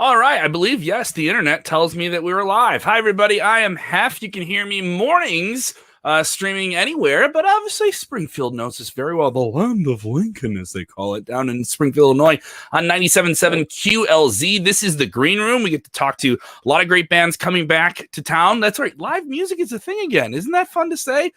All right, I believe, yes, the internet tells me that we were live. Hi, everybody. I am Heff. You can hear me mornings streaming anywhere, but obviously Springfield knows this very well. The land of Lincoln, as they call it, down in Springfield, Illinois, on 97.7 QLZ. This is the Green Room. We get to talk to a lot of great bands coming back to town. That's right. Live music is a thing again. Isn't that fun to say?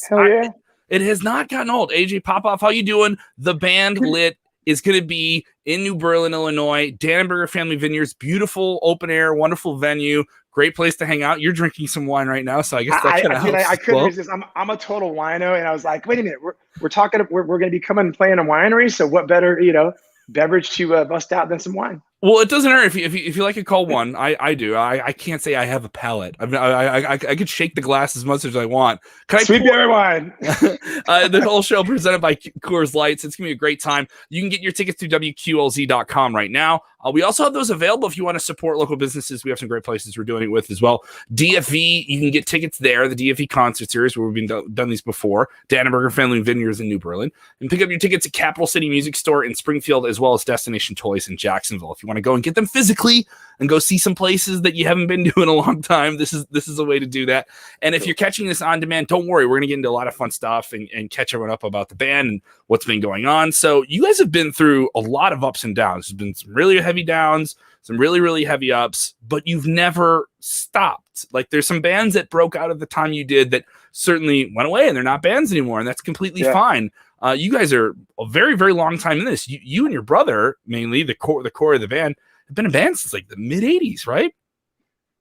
Hell yeah. It has not gotten old. Ajay Popoff, how you doing? The band Lit is going to be in New Berlin, Illinois. Danenberger Family Vineyards, beautiful open air, wonderful venue, great place to hang out. You're drinking some wine right now, so I guess that kind of helps. I couldn't resist. I'm a total wino, and I was like, wait a minute, we're going to be coming and playing a winery, so what better beverage to bust out than some wine? Well, it doesn't hurt if you like a cold one. I do. I can't say I have a palate. I could shake the glass as much as I want. Can I Sweet berry wine? The whole show presented by Coors Lights. It's gonna be a great time. You can get your tickets through WQLZ.com right now. We also have those available if you want to support local businesses. We have some great places we're doing it with as well. DFV, you can get tickets there. The DFV Concert Series, where we've done these before. Danenberger Family Vineyards in New Berlin. And pick up your tickets at Capital City Music Store in Springfield, as well as Destination Toys in Jacksonville. If you want to go and get them physically and go see some places that you haven't been to in a long time, this is a way to do that. And if you're catching this on demand, don't worry. We're going to get into a lot of fun stuff and catch everyone up about the band and what's been going on. So you guys have been through a lot of ups and downs. There's been some really heavy downs, some really, really heavy ups, but you've never stopped. Like, there's some bands that broke out at the time you did that certainly went away and they're not bands anymore, and that's completely fine. You guys are a very, very long time in this. You and your brother, mainly the core of the band, have been a band since like the mid 80s, right?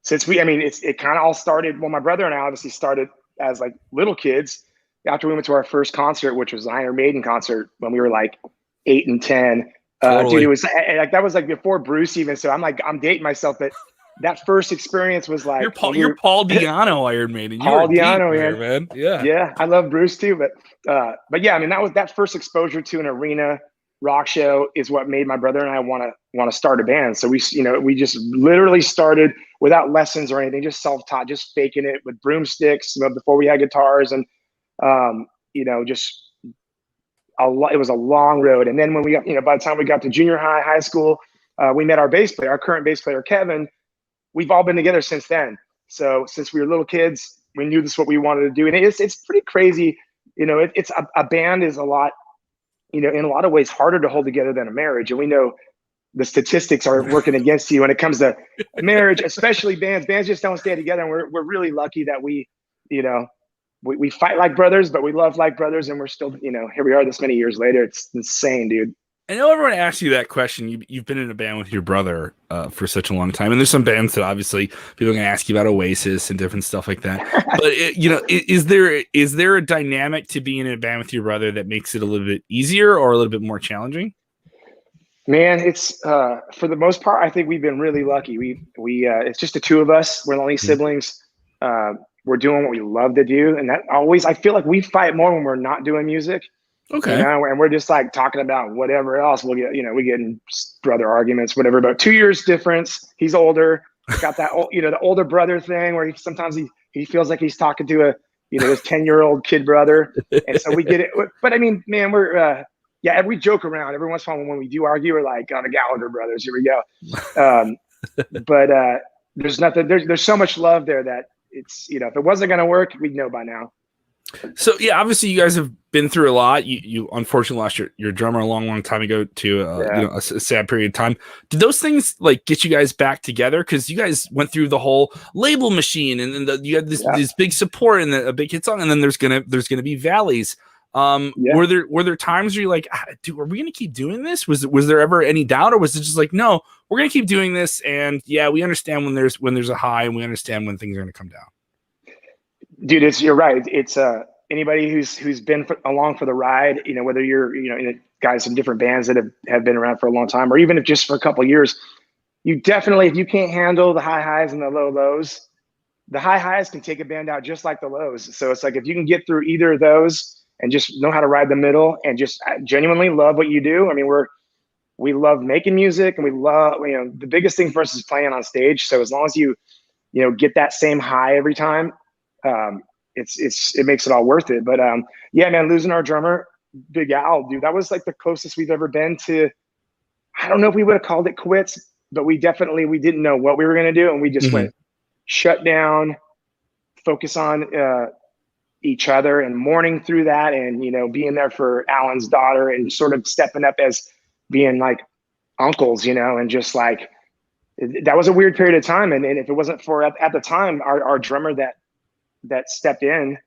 It kind of all started. Well, my brother and I obviously started as like little kids after we went to our first concert, which was the Iron Maiden concert when we were like 8 and 10. Totally. Dude, it was like that was like before Bruce even. So I'm dating myself, but that first experience was like you're Paul Di'Anno Iron Maiden. Paul Di'Anno, man. Yeah, I love Bruce too, but yeah, I mean that first exposure to an arena rock show is what made my brother and I want to start a band. So we just literally started without lessons or anything, just self-taught, just faking it with broomsticks before we had guitars, and just it was a long road. And then when we got, by the time we got to junior high school, we met our current bass player, Kevin. We've all been together since then. So since we were little kids, we knew this is what we wanted to do. And it's pretty crazy. It's a band is a lot, in a lot of ways harder to hold together than a marriage. And we know the statistics are working against you when it comes to marriage, especially bands. Bands just don't stay together. And we're really lucky that we fight like brothers, but we love like brothers. And we're still, here we are this many years later. It's insane, dude. I know everyone asks you that question. You've been in a band with your brother for such a long time, and there's some bands that obviously people are going to ask you about Oasis and different stuff like that. But is there a dynamic to being in a band with your brother that makes it a little bit easier or a little bit more challenging? Man, it's for the most part, I think we've been really lucky. We it's just the two of us. We're the only siblings. We're doing what we love to do, and that always, I feel like we fight more when we're not doing music. Okay. And we're just like talking about whatever else. We'll get, we get in brother arguments, whatever. But 2 years difference. He's older. Got that, the older brother thing where sometimes he feels like he's talking to his 10-year-old kid brother, and so we get it. But I mean, man, we're we joke around every once in a while when we do argue. We're like, the Gallagher brothers. Here we go. But there's nothing. There's so much love there that it's if it wasn't gonna work, we'd know by now. So yeah, obviously you guys have been through a lot. You unfortunately lost your drummer a long time ago to a sad period of time. Did those things like get you guys back together? Because you guys went through the whole label machine, and then you had this big support and a big hit song, and then there's gonna be valleys. Were there times where you're like, are we gonna keep doing this? Was there ever any doubt, or was it just like, no, we're gonna keep doing this, and we understand when there's a high, and we understand when things are gonna come down? Dude, you're right. It's anybody who's been along for the ride, whether you're guys in different bands that have been around for a long time, or even if just for a couple of years, you definitely, if you can't handle the high highs and the low lows, the high highs can take a band out just like the lows. So it's like, if you can get through either of those and just know how to ride the middle and just genuinely love what you do. I mean, we love making music, and we love, the biggest thing for us is playing on stage. So as long as you get that same high every time, it makes it all worth it. But man, losing our drummer, Big Al, dude, that was like the closest we've ever been to. I don't know if we would have called it quits, but we didn't know what we were going to do. And we just went shut down, focus on each other and mourning through that. And, you know, being there for Alan's daughter and sort of stepping up as being like uncles, you know, and just like, that was a weird period of time. And if it wasn't for at the time, our drummer that stepped in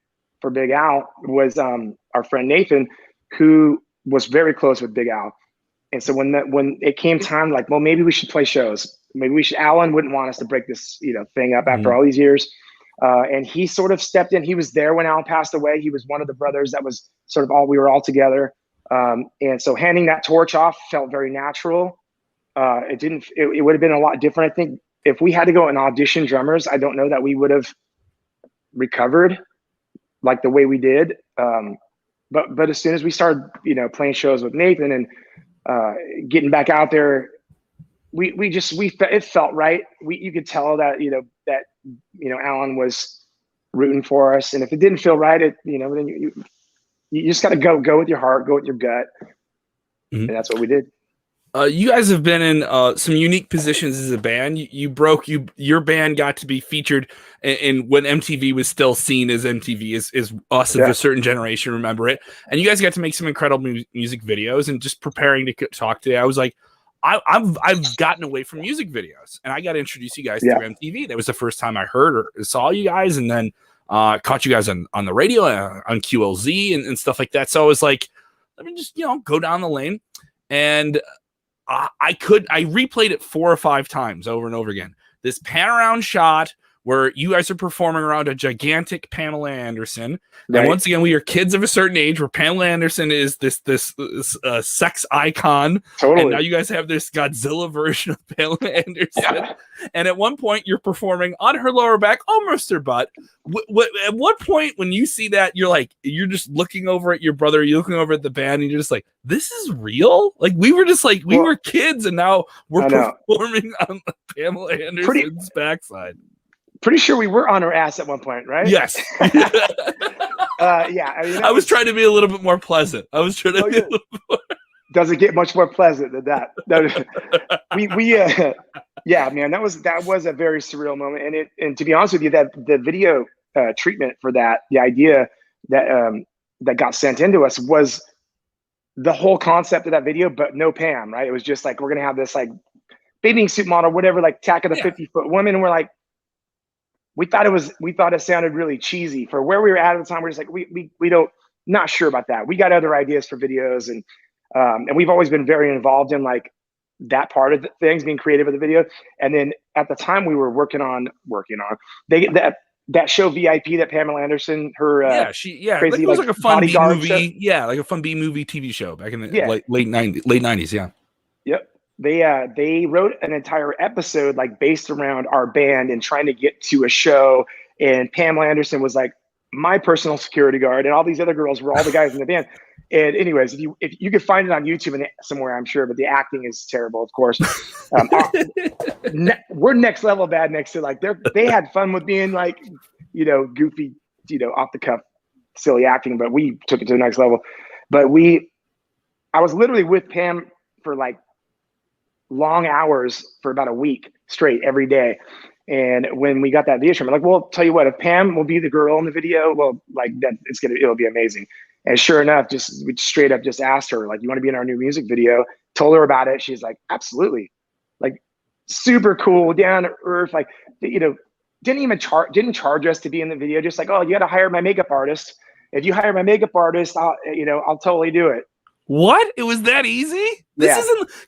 for Big Al was our friend Nathan, who was very close with Big Al. And so when it came time, like, well, maybe we should play shows. Maybe we should. Alan wouldn't want us to break this, you know, thing up after all these years. And he sort of stepped in. He was there when Al passed away. He was one of the brothers that was sort of we were all together. And so handing that torch off felt very natural. It would have been a lot different. I think if we had to go and audition drummers, I don't know that we would have recovered like the way we did. But as soon as we started, you know, playing shows with Nathan and getting back out there, it felt right. You could tell that, you know, Alan was rooting for us. And if it didn't feel right, then you just got to go with your heart, go with your gut. And that's what we did. You guys have been in some unique positions as a band. Your band got to be featured in when MTV was still seen as MTV, is us of a certain generation remember it. And you guys got to make some incredible music videos. And just preparing to talk today, I was like, I've gotten away from music videos, and I got to introduce you guys to MTV. That was the first time I heard or saw you guys, and then caught you guys on the radio on QLZ and stuff like that. So I was like, let me just go down the lane, and I replayed it 4 or 5 times over and over again. This pan around shot where you guys are performing around a gigantic Pamela Anderson. Right. And once again, we are kids of a certain age where Pamela Anderson is this sex icon. Totally. And now you guys have this Godzilla version of Pamela Anderson. Yeah. And at one point you're performing on her lower back, almost her butt. At what point when you see that, you're just looking over at your brother, you're looking over at the band, and you're just like, this is real? Like, we were just like, we were kids, and now we're performing on Pamela Anderson's backside. Pretty sure we were on her ass at one point, right? Yes. Yeah. I was trying to be a little bit more pleasant. I was trying to be a little more. Doesn't get much more pleasant than that. Yeah, man, that was a very surreal moment. And to be honest with you, that the video treatment for that, the idea that got sent into us was the whole concept of that video, but no Pam, right? It was just like, we're gonna have this like bathing suit model, whatever, like Attack of the 50-Foot Woman, and we're like, we thought it sounded really cheesy for where we were at the time. We're just like, we don't, not sure about that. We got other ideas for videos, and we've always been very involved in like that part of the things, being creative with the video. And then at the time we were working on that show VIP that Pamela Anderson, crazy, it was like a fun B movie. Show. Yeah, like a fun B movie TV show back in the late 90s. Yeah. Yep. They wrote an entire episode like based around our band and trying to get to a show. And Pamela Anderson was like my personal security guard, and all these other girls were all the guys in the band. And anyways, if you could find it on YouTube and somewhere, I'm sure, but the acting is terrible, of course. We're next level bad next to like they had fun with being like, goofy, off the cuff, silly acting, but we took it to the next level. But I was literally with Pam for like long hours for about a week straight every day. And when we got that video stream, I'm like, well, tell you what, if Pam will be the girl in the video, well, like that, it'll be amazing. And sure enough, we straight up just asked her, like, you want to be in our new music video? Told her about it. She's like, absolutely. Like, super cool, down to earth. Like, didn't charge us to be in the video. Just like, oh, you got to hire my makeup artist. If you hire my makeup artist, I'll totally do it. What? It was that easy? This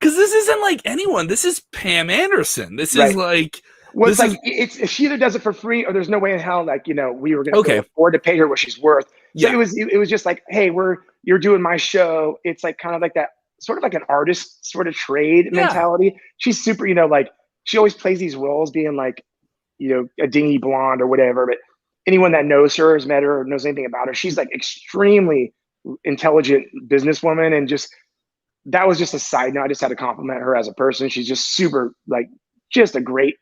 isn't like anyone. This is Pam Anderson. This is like. Well, it's like if she either does it for free or there's no way in hell like we were going to afford to pay her what she's worth. So it was just like, hey, you're doing my show. It's like kind of like that sort of like an artist sort of trade mentality. She's super, like she always plays these roles being like, a dingy blonde or whatever. But anyone that knows her, has met her, or knows anything about her, she's like extremely intelligent businesswoman. And just that was just a side note. I just had to compliment her as a person. She's just super like just a great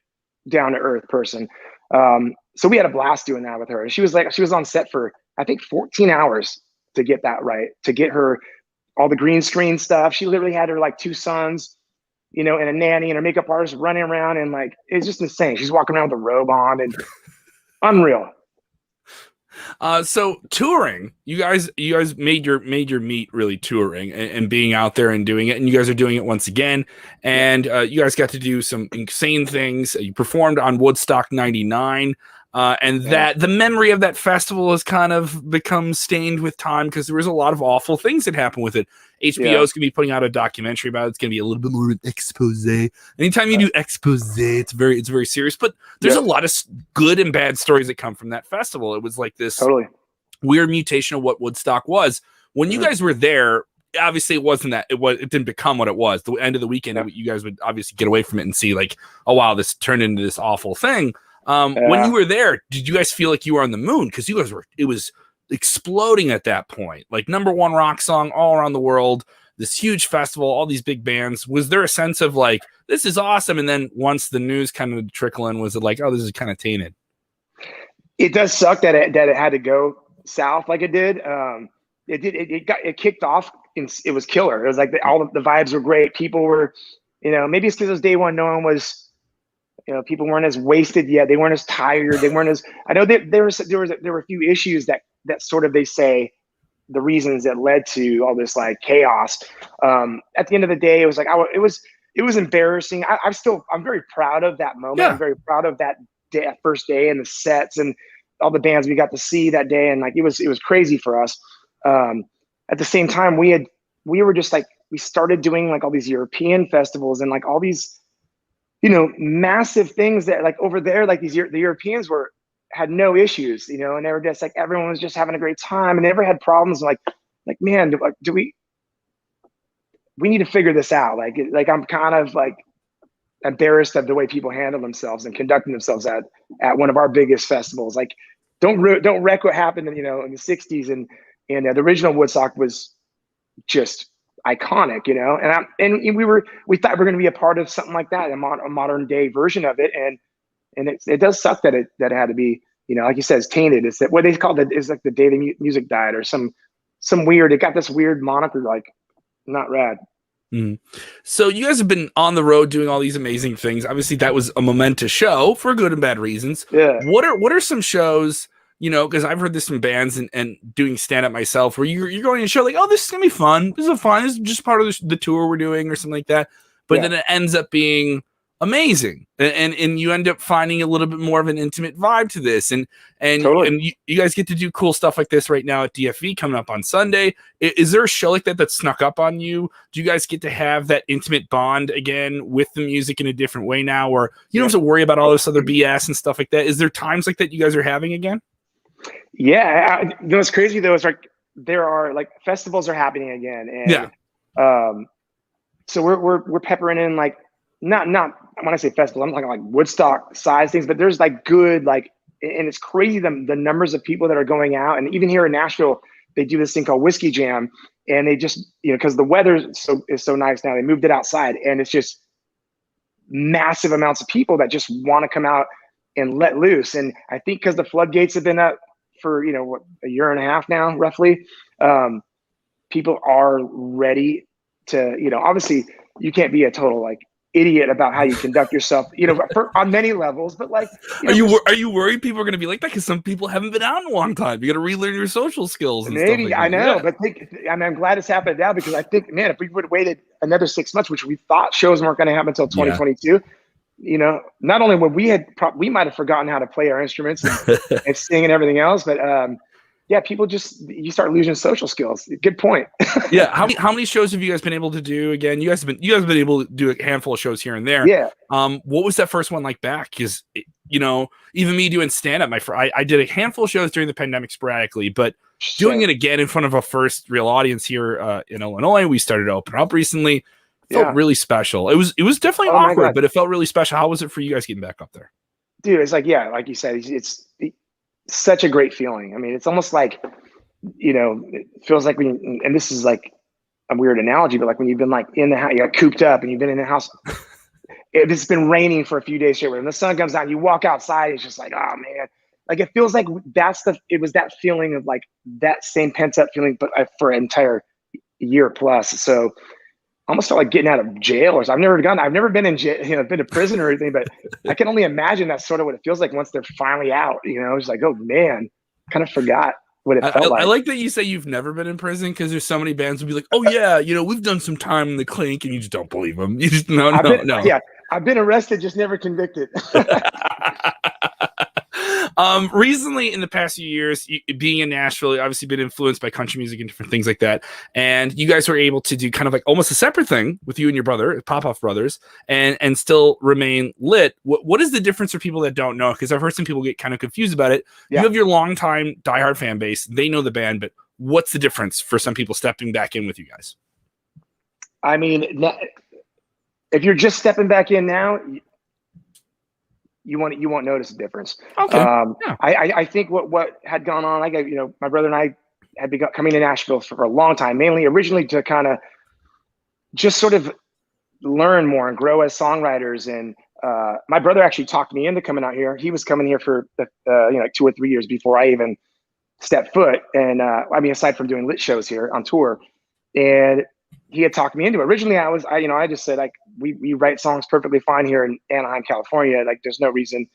down to earth person. So we had a blast doing that with her. And she was on set for I think 14 hours to get that right, to get her all the green screen stuff. She literally had her like 2 sons and a nanny and her makeup artist running around, and like it's just insane. She's walking around with a robe on, and unreal. So touring, you guys made your meet really touring and being out there and doing it, and you guys are doing it once again. And you guys got to do some insane things. You performed on Woodstock '99. And that the memory of that festival has kind of become stained with time because there was a lot of awful things that happened with it. HBO is going to be putting out a documentary about it. It's going to be a little bit more of an expose. Anytime you do expose, it's very serious. But there's a lot of good and bad stories that come from that festival. It was like this weird mutation of what Woodstock was. When you guys were there, obviously it wasn't that. It didn't become what it was. The end of the weekend, you guys would obviously get away from it and see like, oh wow, this turned into this awful thing. When you were there, did you guys feel like you were on the moon? Because it was exploding at that point. Like #1 rock song all around the world, this huge festival, all these big bands. Was there a sense of like, this is awesome? And then once the news kind of trickle in, was it like, oh, this is kind of tainted? It does suck that it had to go south like it did. It kicked off and it was killer. It was like all the vibes were great. People were, maybe it's because it was day one. No one was. People weren't as wasted yet. They weren't as tired. They weren't as. I know that there were a few issues that sort of, they say, the reasons that led to all this like chaos. At the end of the day, it was like it was embarrassing. I'm very proud of that moment. Yeah. I'm very proud of that day, that first day, and the sets and all the bands we got to see that day, and like it was crazy for us. At the same time, we were just like, we started doing like all these European festivals and like all these, massive things that like over there, like the Europeans had no issues, and they were just like, everyone was just having a great time and they never had problems. Like, man, we need to figure this out. Like I'm kind of like embarrassed of the way people handle themselves and conducting themselves at one of our biggest festivals. Like, don't wreck what happened, in the '60s and the original Woodstock was just iconic, and we thought we were going to be a part of something like that, a modern day version of it, and it does suck that it had to be, like you said, it's tainted. It's that what they call it is like the day the music died, or some weird. It got this weird moniker, like not rad. So you guys have been on the road doing all these amazing things. Obviously, that was a momentous show for good and bad reasons. Yeah. What are some shows? Because I've heard this from bands and doing stand-up myself, where you're going to a show like, oh, this is going to be fun. This is just part of the tour we're doing or something like that. But then it ends up being amazing. And you end up finding a little bit more of an intimate vibe to this. And totally. And you guys get to do cool stuff like this right now at DFV coming up on Sunday. Is there a show like that snuck up on you? Do you guys get to have that intimate bond again with the music in a different way now? Or you don't have to worry about all this other BS and stuff like that? Is there times like that you guys are having again? Yeah, what's crazy though is like there are like festivals are happening again, and so we're peppering in like not when I say festival, I'm talking like Woodstock size things, but there's like good like, and it's crazy the numbers of people that are going out, and even here in Nashville they do this thing called Whiskey Jam, and they just because the weather is so nice now, they moved it outside, and it's just massive amounts of people that just want to come out and let loose. And I think because the floodgates have been up for, a year and a half now, roughly, people are ready to, obviously you can't be a total like idiot about how you conduct yourself, on many levels, but like, are you worried people are going to be like that? Because some people haven't been out in a long time. You got to relearn your social skills. And maybe stuff like I know, but I'm glad it's happened now, because I think, man, if we would have waited another 6 months, which we thought shows weren't going to happen until 2022, not only would we might have forgotten how to play our instruments and sing and everything else, but people you start losing social skills. Good point. Yeah. How many shows have you guys been able to do again? You guys have been able to do a handful of shows here and there. Yeah. What was that first one like back? Because even me doing stand up, I did a handful of shows during the pandemic sporadically, but doing it again in front of a first real audience here in Illinois, we started to open up recently. Felt really special. It was definitely awkward, but it felt really special. How was it for you guys getting back up there? Dude, it's like, like you said, it's such a great feeling. I mean, it's almost like, it feels like and this is like a weird analogy, but like when you've been like in the house, you got cooped up and you've been in the house, it's been raining for a few days straight, when the sun comes out and you walk outside, it's just like, oh man, like it feels like it was that feeling of like that same pent up feeling, but for an entire year plus. So almost felt like getting out of jail or something. I've never been in jail, been to prison or anything, but I can only imagine that's sort of what it feels like once they're finally out, it's like, oh man, kind of forgot what it felt like. I like that you say you've never been in prison, because there's so many bands would be like, oh yeah, we've done some time in the clink, and you just don't believe them. You just no. Yeah, I've been arrested, just never convicted. Recently, in the past few years, being in Nashville, you've obviously been influenced by country music and different things like that. And you guys were able to do kind of like almost a separate thing with you and your brother, Popoff brothers, and still remain lit. What is the difference for people that don't know? Because I've heard some people get kind of confused about it. Yeah. You have your longtime diehard fan base; they know the band, but what's the difference for some people stepping back in with you guys? I mean, if you're just stepping back in now, you won't notice a difference. Okay. Yeah. I think what had gone on, like, my brother and I had been coming to Nashville for a long time, mainly originally to kind of just sort of learn more and grow as songwriters. And my brother actually talked me into coming out here. He was coming here for like 2 or 3 years before I even stepped foot. And I mean, aside from doing lit shows here on tour, and he had talked me into it. Originally, I just said, like, we write songs perfectly fine here in Anaheim, California. Like, there's no reason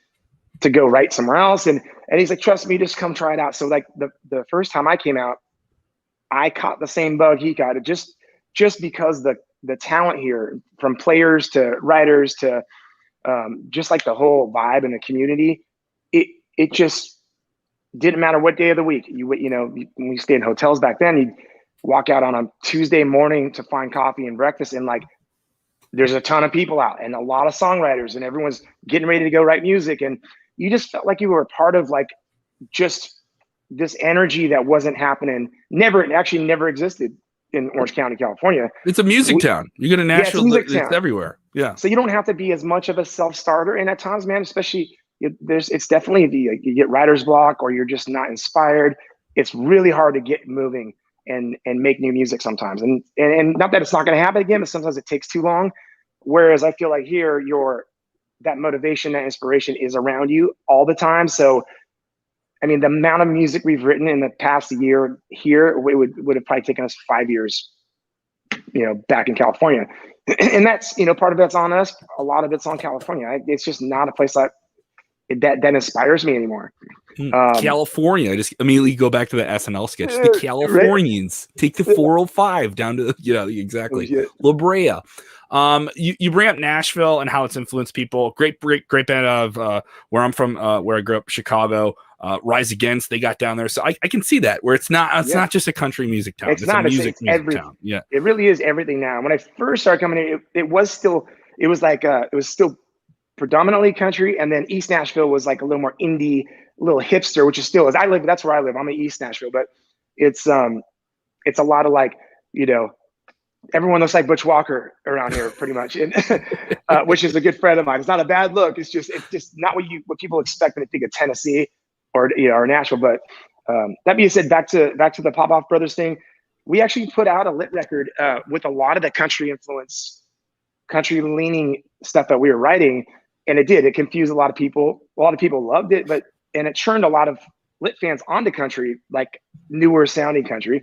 to go write somewhere else. And he's like, trust me, just come try it out. So like the first time I came out, I caught the same bug he got. It just because the talent here, from players to writers to just like the whole vibe and the community, it just didn't matter what day of the week. When we stayed in hotels back then, you'd walk out on a Tuesday morning to find coffee and breakfast, and like there's a ton of people out and a lot of songwriters, and everyone's getting ready to go write music, and you just felt like you were a part of like just this energy that wasn't happening. Never existed in Orange County, California. It's a music town. You go to Nashville, it's everywhere. Yeah. So you don't have to be as much of a self-starter. And at times, man, especially it's definitely you get writer's block, or you're just not inspired. It's really hard to get moving and make new music sometimes. And not that it's not going to happen again, but sometimes it takes too long. Whereas I feel like here, that motivation, that inspiration is around you all the time. So, I mean, the amount of music we've written in the past year here, it would have probably taken us 5 years, back in California. And that's, part of that's on us. A lot of it's on California. It's just not a place that inspires me anymore. California, I just immediately go back to the SNL sketch. The Californians take the 405 down to exactly La Brea. You bring up Nashville and how it's influenced people. Great band of where I'm from, where I grew up, Chicago. Rise Against, they got down there, so I can see that where it's not just a country music town. It's not a music town. Yeah, it really is everything now. When I first started coming in, it was still predominantly country, and then East Nashville was like a little more indie, a little hipster, which is still that's where I live. I'm in East Nashville, but it's a lot of like, everyone looks like Butch Walker around here pretty much, and which is a good friend of mine. It's not a bad look. It's just not what people expect when they think of Tennessee or Nashville. But that being said, back to the Popoff brothers thing, we actually put out a lit record with a lot of the country leaning stuff that we were writing. And it confused a lot of people. A lot of people loved it, and it churned a lot of lit fans onto country, like newer sounding country,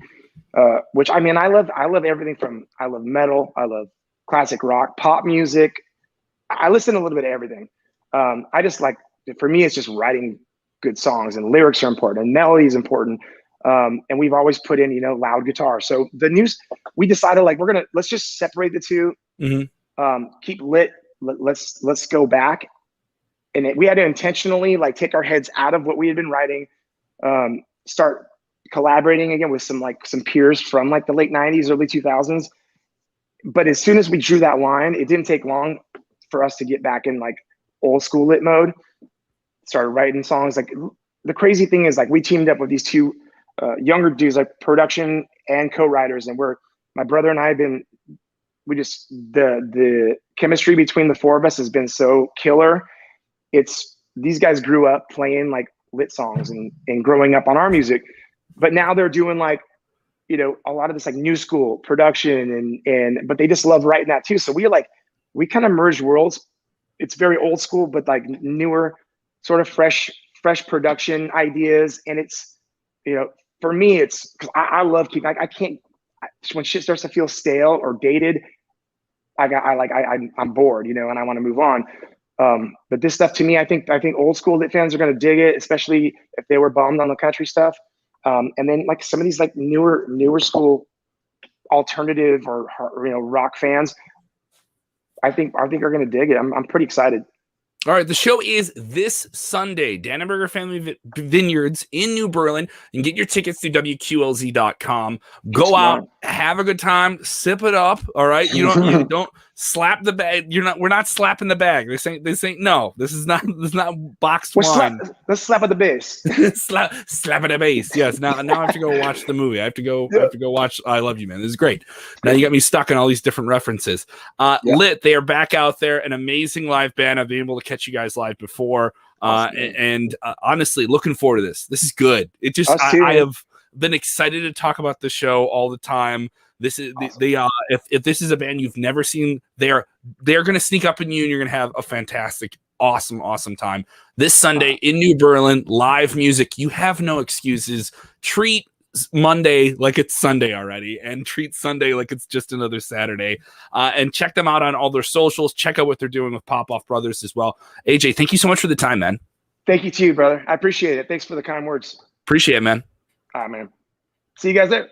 which, I mean, I love everything from, I love metal, I love classic rock, pop music. I listen to a little bit of everything. I just like, for me, it's just writing good songs, and lyrics are important, and melody is important. And we've always put in, loud guitar. So we decided, like, let's just separate the two. Mm-hmm. Keep lit. Let's go back. And we had to intentionally, like, take our heads out of what we had been writing, start collaborating again with some peers from like the late 90s, early 2000s. But as soon as we drew that line, it didn't take long for us to get back in like old school lit mode. Started writing songs. Like, the crazy thing is, like, we teamed up with these two younger dudes, like production and co-writers, and my brother and I have been, the chemistry between the four of us has been so killer. These guys grew up playing like lit songs and growing up on our music, but now they're doing like, a lot of this like new school production but they just love writing that too. So we kind of merged worlds. It's very old school, but like newer, sort of fresh production ideas. And it's, for me, it's, cause I love keeping, when shit starts to feel stale or dated, I'm bored, you know, and I want to move on. But this stuff to me, I think old school Lit fans are going to dig it, especially if they were bummed on the country stuff. And then like some of these like newer school alternative or you know rock fans, I think are going to dig it. I'm pretty excited. All right, the show is this Sunday, Danenberger Family Vineyards in New Berlin. You can get your tickets through WQLZ.com. Go out, have a good time, sip it up. All right, you don't slap the bag. We're not slapping the bag. This ain't no. This is not boxed wine. Let's slap at the base. slap at the base. Yes. Now I have to go watch the movie. I have to go watch I Love You, Man. This is great. Now you got me stuck in all these different references. Lit, they are back out there, an amazing live band. I've been able to catch you guys live before. And honestly, looking forward to this. This is good. It just I have been excited to talk about the show all the time. This is awesome. If this is a band you've never seen, they're going to sneak up on you, and you're going to have a fantastic, awesome time this Sunday in New Berlin. Live music. You have no excuses. Treat Monday like it's Sunday already, and treat Sunday like it's just another Saturday. And check them out on all their socials. Check out what they're doing with Popoff Brothers as well. AJ, thank you so much for the time, man. Thank you to you, brother. I appreciate it. Thanks for the kind words. Appreciate it, man. All right, man. See you guys there.